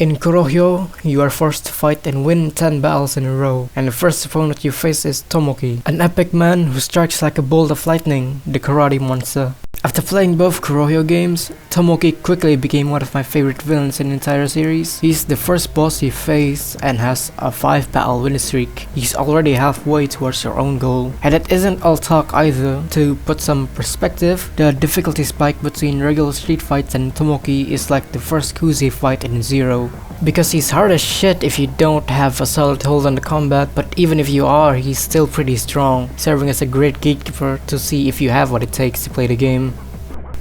In Kurohyou, you are forced to fight and win 10 battles in a row, and the first opponent you face is Tomoki, an epic man who strikes like a bolt of lightning, the karate monster. After playing both Kurohyou games, Tomoki quickly became one of my favorite villains in the entire series. He's the first boss you face and has a 5 battle win streak. He's already halfway towards your own goal. And it isn't all talk either. To put some perspective, the difficulty spike between regular street fights and Tomoki is like the first Kuzi fight in Zero. Because he's hard as shit if you don't have a solid hold on the combat, but even if you are, he's still pretty strong, serving as a great gatekeeper to see if you have what it takes to play the game.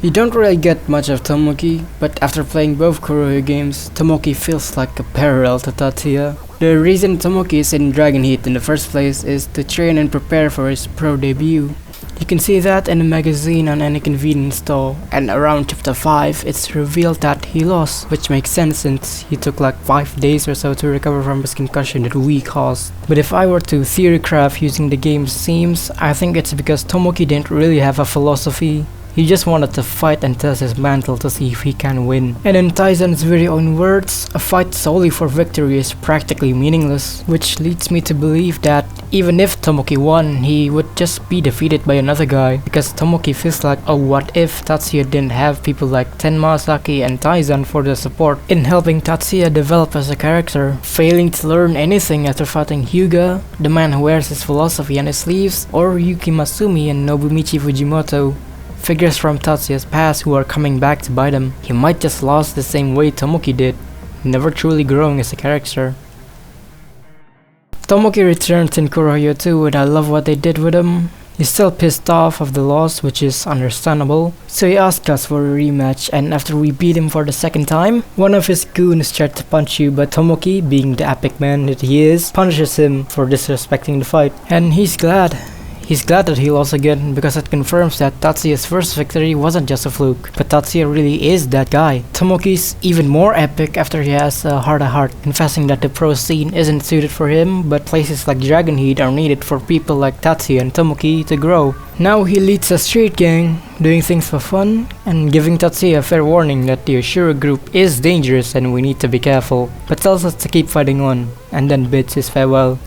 You don't really get much of Tomoki, but after playing both Kurohyou games, Tomoki feels like a parallel to Tatsuya. The reason Tomoki is in Dragon Heat in the first place is to train and prepare for his pro debut. You can see that in the magazine on any convenience store, and around chapter 5 it's revealed that he lost, which makes sense since he took like 5 days or so to recover from his concussion that we caused. But if I were to theorycraft using the game's themes, I think it's because Tomoki didn't really have a philosophy. He just wanted to fight and test his mantle to see if he can win. And in Taizan's very own words, a fight solely for victory is practically meaningless, which leads me to believe that even if Tomoki won, he would just be defeated by another guy, because Tomoki feels like a what if Tatsuya didn't have people like Tenma, Saki and Taizan for the support in helping Tatsuya develop as a character, failing to learn anything after fighting Hyuga, the man who wears his philosophy on his sleeves, or Yuki Masumi and Nobumichi Fujimoto. Figures from Tatsuya's past who are coming back to bite him. He might just lost the same way Tomoki did, never truly growing as a character. Tomoki returns in Kurohyou 2 and I love what they did with him. He's still pissed off of the loss, which is understandable, so he asked us for a rematch, and after we beat him for the second time, one of his goons tried to punch you, but Tomoki, being the epic man that he is, punishes him for disrespecting the fight, and he's glad. He's glad that he lost again, because it confirms that Tatsuya's first victory wasn't just a fluke, but Tatsuya really is that guy. Tomoki's even more epic after he has a heart-to-heart, confessing that the pro scene isn't suited for him, but places like Dragon Heat are needed for people like Tatsuya and Tomoki to grow. Now he leads a street gang, doing things for fun, and giving Tatsuya a fair warning that the Ashura group is dangerous and we need to be careful, but tells us to keep fighting on, and then bids his farewell.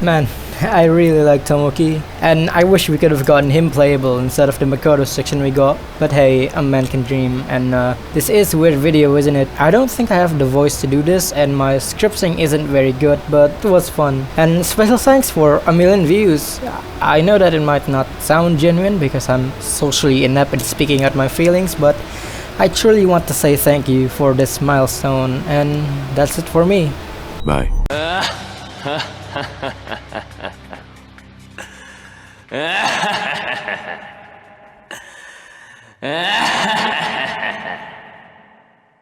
Man, I really like Tomoki, and I wish we could have gotten him playable instead of the Makoto section we got, but hey, a man can dream, and this is a weird video, isn't it? I don't think I have the voice to do this, and my scripting isn't very good, but it was fun. And special thanks for 1 million views. I know that it might not sound genuine because I'm socially inept at speaking out my feelings, but I truly want to say thank you for this milestone, and that's it for me. Bye.